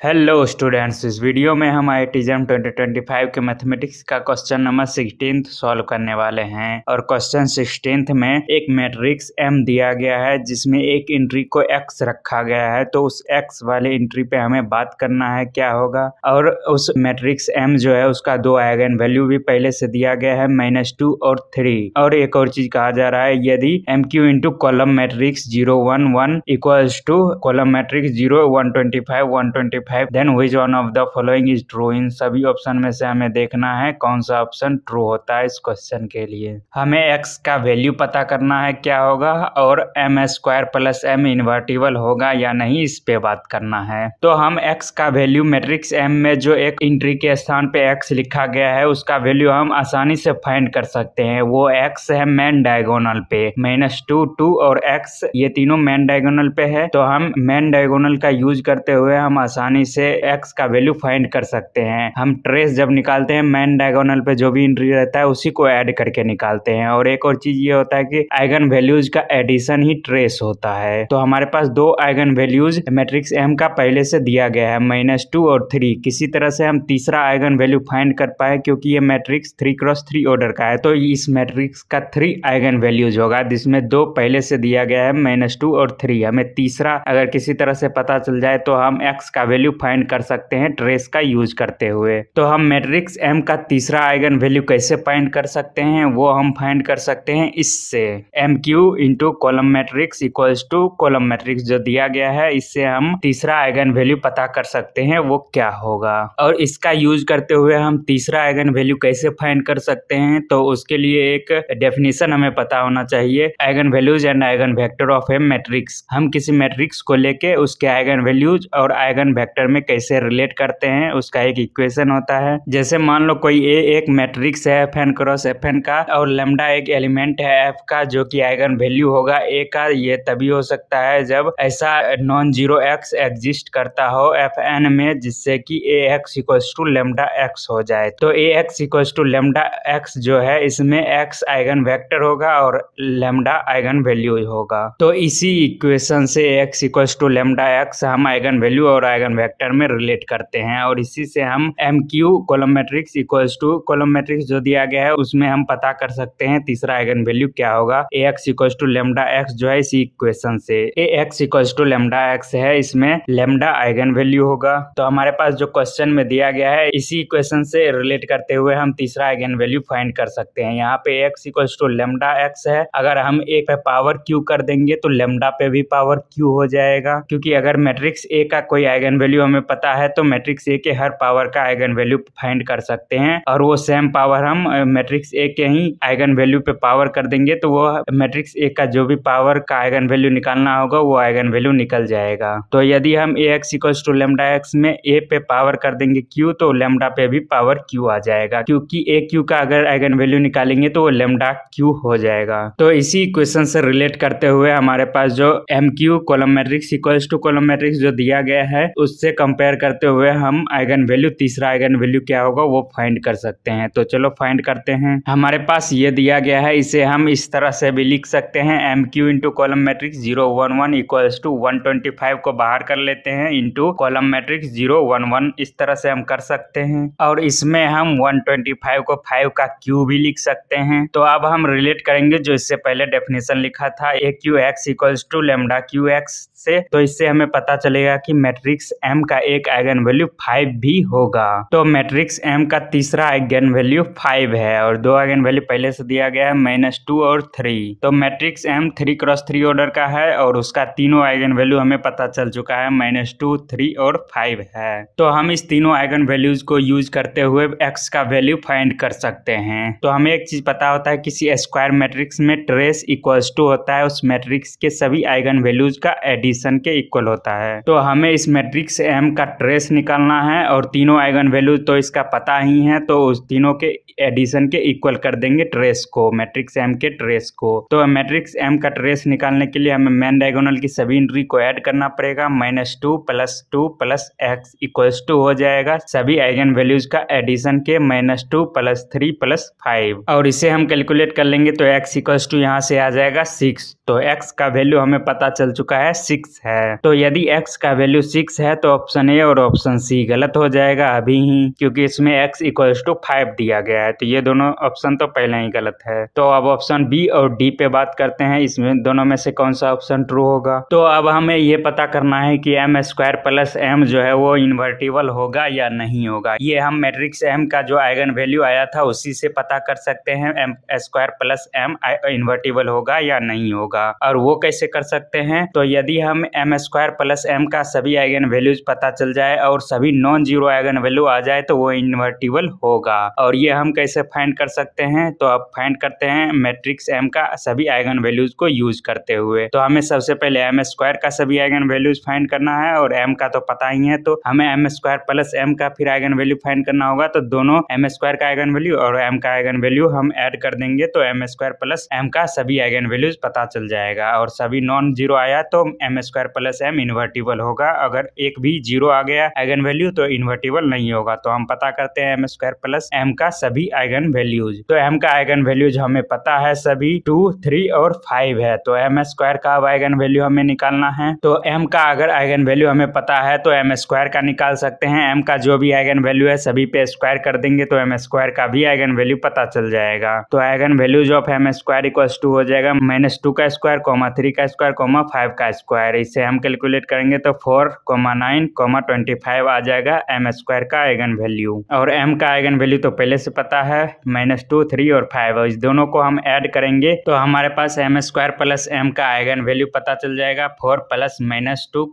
Hello students, इस video में हम IITJAM 2025 के मैथमेटिक्स का क्वेश्चन नंबर 16 सॉल्व करने वाले हैं। और क्वेश्चन 16 में एक मैट्रिक्स M दिया गया है जिसमें एक एंट्री को X रखा गया है। तो उस X वाले एंट्री पे हमें बात करना है क्या होगा। और उस मैट्रिक्स M जो है उसका दो आइगन वैल्यू भी पहले से दिया गया है, -2 और 3। और एक और चीज कहा जा रहा है, यदि MQ into column matrix 0 1 1 equals to column matrix 0 125 125 then which one of the following is true. इन सभी ऑप्शन में से हमें देखना है कौन सा ऑप्शन ट्रू होता है। इस क्वेश्चन के लिए हमें x का वैल्यू पता करना है क्या होगा, और m² प्लस m इन्वर्टिबल होगा या नहीं, इस पे बात करना है। तो हम x का वैल्यू मैट्रिक्स M में जो एक एंट्री के स्थान पे x लिखा गया है उसका वैल्यू हम आसानी से फाइंड कर सकते हैं। वो x है मेन डायगोनल पे, -2 2 और x, ये तीनों मेन डायगोनल पे है। तो हम मेन डायगोनल का यूज करते हुए हम आसानी से x का वैल्यू फाइंड कर सकते हैं। हम ट्रेस जब निकालते हैं मेन डायगोनल पे जो भी एंट्री रहता है उसी को ऐड करके निकालते हैं। और एक और चीज ये होता है कि आइगन वैल्यूज का एडिशन ही ट्रेस होता है। तो हमारे पास दो आइगन वैल्यूज मैट्रिक्स M का पहले से दिया गया है, -2 और 3। किसी तरह से हम तीसरा आइगन वैल्यू फाइंड कर पाए क्योंकि ये मैट्रिक्स 3x3 ऑर्डर का है। तो इस मैट्रिक्स का 3 आइगन वैल्यूज होगा जिसमें दो पहले से दिया गया है, -2 और 3। हमें तीसरा अगर किसी तरह से पता चल जाए तो हम x का वैल्यू फाइंड कर सकते हैं ट्रेस का यूज करते हुए। तो हम मैट्रिक्स M का तीसरा आइगन वैल्यू कैसे फाइंड कर सकते हैं, वो हम फाइंड कर सकते हैं इससे। MQ into column matrix equals to column matrix जो दिया गया है, इससे हम तीसरा आइगन वैल्यू पता कर सकते हैं वो क्या होगा। और इसका यूज करते हुए हम तीसरा आइगन वैल्यू कैसे फाइंड कर सकते हैं, तो उसके लिए एक डेफिनेशन हमें पता होना चाहिए, eigen values and eigen vector of A matrix. हम किसी मैट्रिक्स को लेके उसके आइगन वैल्यूज और आइगन वेक्टर में कैसे रिलेट करते हैं उसका एक इक्वेशन होता है। जैसे मान लो कोई A एक मैट्रिक्स है Fn क्रॉस Fn का, और लैम्डा एक एलिमेंट है F का जो कि आइगन वैल्यू होगा A का। ये तभी हो सकता है जब ऐसा नॉन जीरो x एग्जिस्ट करता हो Fn में जिससे कि Ax equals to lambda x हो जाए। तो Ax equals to lambda x जो है इसमें x आइगन वेक्टर होगा और लैम्डा आइगन वैल्यू होगा। तो इसी इक्वेशन से Ax equals to lambda x हम आइगन वैल्यू और आइगन वेक्टर में रिलेट करते हैं। और इसी से हम MQ column matrix equals to column matrix जो दिया गया है उसमें हम पता कर सकते हैं तीसरा आइगन वैल्यू क्या होगा। Ax equals to lambda x जो है इसी इक्वेशन से Ax equals to lambda x है, इसमें लैम्डा आइगन वैल्यू होगा। तो हमारे पास जो क्वेश्चन में दिया गया है इसी इक्वेशन से रिलेट करते हुए हम तीसरा आइगन वैल्यू फाइंड कर सकते हैं। यहाँ पे x equals to lambda x है, अगर हम a पे पावर q कर देंगे तो लैम्डा पे भी पावर q हो जाएगा। क्योंकि अगर मैट्रिक्स A का कोई आइगन वैल्यू हमें पता है तो मैट्रिक्स A के हर पावर का आइगन वैल्यू फाइंड कर सकते हैं, और वो सेम पावर हम मैट्रिक्स A के ही आइगन वैल्यू पे पावर कर देंगे तो वो मैट्रिक्स A का जो भी पावर का आइगन वैल्यू निकालना होगा वो आइगन वैल्यू निकल जाएगा। तो यदि हम Ax equals to lambda x में A पे पावर कर देंगे q तो लैम्डा पे भी पावर q आ जाएगा, क्योंकि AQ का अगर आइगन वैल्यू निकालेंगे तो वो लैम्डा q हो जाएगा। तो इसी इक्वेशन से रिलेट करते हुए हमारे पास जो MQ column matrix equals to column matrix जो दिया गया है उससे कंपेयर करते हुए हम आइगन वैल्यू तीसरा आइगन वैल्यू क्या होगा वो फाइंड कर सकते हैं। तो चलो फाइंड करते हैं। हमारे पास ये दिया गया है, इसे हम इस तरह से भी लिख सकते हैं, MQ into column matrix 0 1 1 equals to 125 को बाहर कर लेते हैं इंटू कॉलम मैट्रिक्स 0 1 1, इस तरह से हम कर सकते हैं। और इसमें हम 125 को 5 का क्यू भी लिख सकते हैं। तो अब हम रिलेट करेंगे जो इससे पहले डेफिनेशन लिखा था AQX equals to lambda QX से। तो इससे हमें पता चलेगा कि मैट्रिक्स M का एक आइगन वैल्यू 5 भी होगा। तो मैट्रिक्स M का तीसरा आइगन वैल्यू 5 है और दो आइगन वैल्यू पहले से दिया गया है, -2 और 3। तो मैट्रिक्स M 3x3 ऑर्डर का है और उसका तीनों आइगन वैल्यू हमें पता चल चुका है, -2 3 और 5 है। तो हम इस तीनों आइगन वैल्यूज को यूज करते हुए x का वैल्यू फाइंड कर सकते हैं। तो हमें एक चीज पता होता है, किसी स्क्वायर मैट्रिक्स में ट्रेस इक्वल्स टू होता है उस मैट्रिक्स के सभी आइगन वैल्यूज का एडिशन के इक्वल होता है। तो हमें इस मैट्रिक्स M का ट्रेस निकालना है और तीनों आइगन वैल्यू तो इसका पता ही है, तो उस तीनों के एडिशन के इक्वल कर देंगे ट्रेस को, मैट्रिक्स M के ट्रेस को। तो मैट्रिक्स M का ट्रेस निकालने के लिए हमें मेन डायगोनल की सभी एंट्री को ऐड करना पड़ेगा, -2 + 2 + x इक्वल्स टू हो जाएगा सभी आइगन वैल्यूज का एडिशन के -2 + 3 + 5। और इसे हम कैलकुलेट कर लेंगे तो x इक्वल्स टू यहाँ से आ जाएगा 6। तो x का वैल्यू हमें पता चल चुका है 6 है। तो यदि x का वैल्यू 6 है तो ऑप्शन ए और ऑप्शन सी गलत हो जाएगा अभी ही, क्योंकि इसमें x इक्वल्स टू 5 दिया गया है। तो ये दोनों ऑप्शन तो पहले ही गलत है। तो अब ऑप्शन बी और डी पे बात करते हैं, इसमें दोनों में से कौन सा ऑप्शन ट्रू होगा। तो अब हमें ये पता करना है कि एम स्क्वायर प्लस एम जो है वो इन्वर्टिबल होगा या नहीं होगा। ये हम मैट्रिक्स एम का जो आइगन वैल्यू आया था उसी से पता कर सकते हैं M square plus M invertible होगा या नहीं होगा। और वो कैसे कर सकते हैं, तो यदि हम एम स्क्वायर प्लस एम का सभी आइगन वैल्यूज पता चल जाए और सभी नॉन जीरो आइगन वैल्यू आ जाए तो वो इन्वर्टिबल होगा। और ये हम कैसे फाइंड कर सकते हैं, तो अब फाइंड करते हैं मैट्रिक्स एम का सभी आइगन वैल्यूज को यूज करते हुए। तो हमें सबसे पहले एम स्क्वायर का सभी आइगन वैल्यूज फाइंड करना है और एम का तो पता ही है, तो हमें एम स्क्वायर प्लस एम का फिर आइगन वैल्यू फाइंड करना होगा। तो दोनों एम स्क्वायर का आइगन वैल्यू और एम का आइगन वैल्यू हम ऐड कर देंगे तो एम स्क्वायर प्लस एम का सभी आइगन वैल्यूज पता चल जाएगा। और सभी नॉन जीरो आया तो M square plus M invertible होगा। अगर एक भी जीरो आ गया आइगन वैल्यू तो इन्वर्टिबल नहीं होगा। तो हम पता करते हैं एम स्क्वायर प्लस एम का सभी आइगन वैल्यूज। तो एम का आइगन वैल्यूज हमें पता है सभी 2, 3 और 5 है। तो एम स्क्वायर का अब आइगन वैल्यू हमें निकालना है। तो एम का अगर आइगन वैल्यू हमें पता है तो एम स्क्वायर का निकाल सकते हैं। एम का जो भी आइगन वैल्यू है सभी पे स्क्वायर कर देंगे तो एम स्क्वायर का भी आइगन वैल्यू पता चल जाएगा। तो eigen values of M square equals to हो जाएगा -2 का स्क्वायर, 3 का स्क्वायर, 5 का स्क्वायर। इसे हम कैलकुलेट करेंगे तो 4, 9, 25 आ जाएगा एम स्क्वायर का आइगन वैल्यू। और एम का आइगन वैल्यू तो पहले से पता है -2, 3 और 5। इस दोनों को हम ऐड करेंगे तो हमारे पास एम स्क्वायर प्लस एम का आइगन वैल्यू पता चल जाएगा 4 प्लस -2,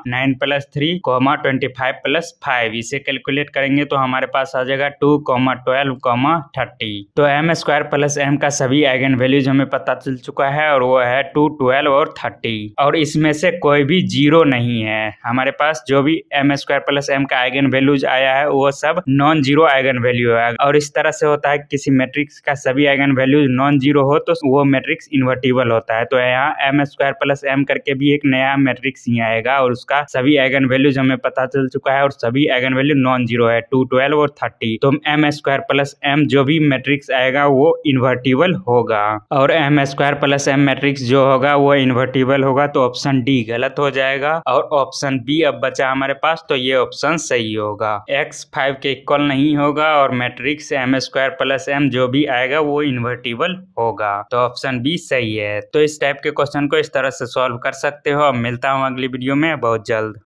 9 प्लस 3, 25 प्लस 5। इसे कैलकुलेट करेंगे तो हमारे पास आ जाएगा 2, 12, 30। तो एम स्क्वायर प्लस एम का सभी आइगन वैल्यूज हमें पता चल चुका है और वो है 2, 12 और 30। और इसमें से कोई भी जीरो नहीं है। हमारे पास जो भी एम स्क्वायर प्लस एम का आइगन वैल्यूज आया है वो सब नॉन जीरो आइगन वैल्यू है। और इस तरह से होता है किसी मैट्रिक्स का सभी आइगन वैल्यूज नॉन जीरो हो तो वो मैट्रिक्स इन्वर्टिबल होता है। तो यहाँ एम स्क्वायर प्लस एम करके भी एक नया मैट्रिक्स ही आएगा और उसका सभी आइगन वैल्यूज हमें पता चल चुका है और सभी आइगन वैल्यू नॉन जीरो है 2, 12 और 30। तो एम स्क्वायर प्लस एम जो भी मैट्रिक्स आएगा वो इन्वर्टिबल होगा। और M square plus M matrix जो होगा वो इन्वर्टिबल होगा। तो ऑप्शन डी गलत हो जाएगा और ऑप्शन बी अब बचा हमारे पास, तो ये ऑप्शन सही होगा। x 5 के इक्वल नहीं होगा और matrix M square plus M जो भी आएगा वो इन्वर्टिबल होगा। तो ऑप्शन बी सही है। तो इस टाइप के क्वेश्चन को इस तरह से सॉल्व कर सकते हो। अब मिलता हूँ अगली वीडियो में बहुत जल्द।